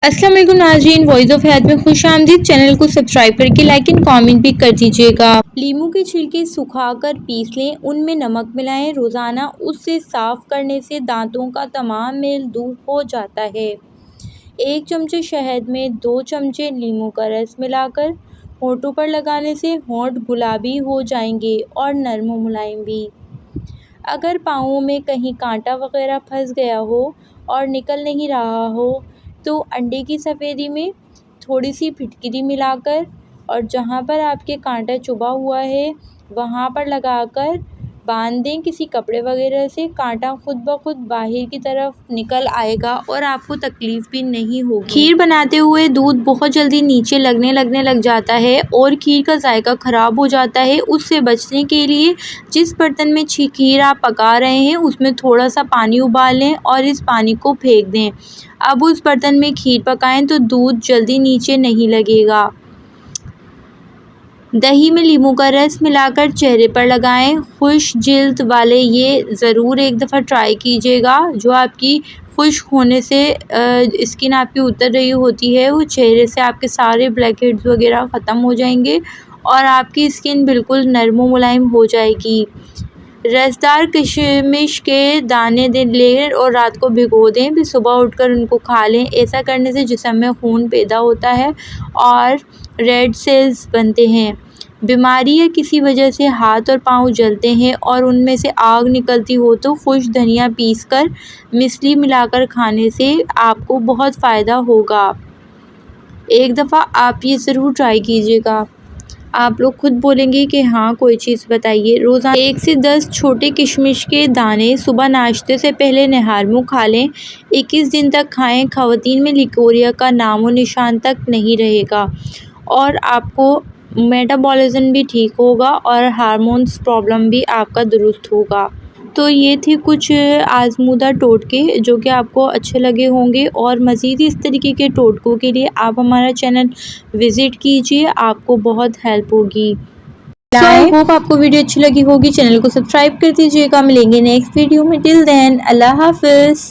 अस्सलाम वालेकुम नाज़रीन, वॉइस ऑफ हयात में खुश आमदीद। चैनल को सब्सक्राइब करके लाइक एंड कमेंट भी कर दीजिएगा। लीमू के छिलके सुखाकर पीस लें, उनमें नमक मिलाएं। रोज़ाना उससे साफ़ करने से दांतों का तमाम मेल दूर हो जाता है। 1 चमचे शहद में 2 चमचे लीमू का रस मिलाकर होठों पर लगाने से होंठ गुलाबी हो जाएंगे और नरम व मुलायम भी। अगर पाँवों में कहीं कांटा वगैरह फंस गया हो और निकल नहीं रहा हो तो अंडे की सफ़ेदी में थोड़ी सी फिटकरी मिलाकर और जहाँ पर आपके कांटा चुभा हुआ है वहाँ पर लगाकर बांध दें किसी कपड़े वगैरह से। कांटा खुद ब खुद बाहर की तरफ निकल आएगा और आपको तकलीफ़ भी नहीं होगी। खीर बनाते हुए दूध बहुत जल्दी नीचे लगने लग जाता है और खीर का जायका ख़राब हो जाता है। उससे बचने के लिए जिस बर्तन में खीर आप पका रहे हैं उसमें थोड़ा सा पानी उबाल लें और इस पानी को फेंक दें। अब उस बर्तन में खीर पकाएं तो दूध जल्दी नीचे नहीं लगेगा। दही में लीमू का रस मिलाकर चेहरे पर लगाएं। खुश्क जिल्द वाले ये ज़रूर एक दफ़ा ट्राई कीजिएगा। जो आपकी खुश्क होने से स्किन आपकी उतर रही होती है वो चेहरे से आपके सारे ब्लैक हेड्स वगैरह ख़त्म हो जाएंगे और आपकी स्किन बिल्कुल नरम व मुलायम हो जाएगी। रसदार किशमिश के दाने लें और रात को भिगो दें, फिर सुबह उठकर उनको खा लें। ऐसा करने से जिस्म में खून पैदा होता है और रेड सेल्स बनते हैं। बीमारी या किसी वजह से हाथ और पाँव जलते हैं और उनमें से आग निकलती हो तो खुश्क धनिया पीसकर मिश्री मिलाकर खाने से आपको बहुत फ़ायदा होगा। एक दफ़ा आप ये ज़रूर ट्राई कीजिएगा। आप लोग खुद बोलेंगे कि हाँ कोई चीज़ बताइए। रोज़ाना 1 से 10 छोटे किशमिश के दाने सुबह नाश्ते से पहले नहार मुँह खा लें। 21 दिन तक खाएं। ख़वातीन में लिकोरिया का नामो निशान तक नहीं रहेगा और आपको मेटाबॉलिज़्म भी ठीक होगा और हार्मोन्स प्रॉब्लम भी आपका दुरुस्त होगा। तो ये थे कुछ आज़मूदा टोटके जो कि आपको अच्छे लगे होंगे और मज़ीद इस तरीके के टोटकों के लिए आप हमारा चैनल विज़िट कीजिए, आपको बहुत हेल्प होगी। सो आई होप आपको वीडियो अच्छी लगी होगी। चैनल को सब्सक्राइब कर दीजिएगा। मिलेंगे नेक्स्ट वीडियो में। टिल देन अल्लाह हाफ़िज़।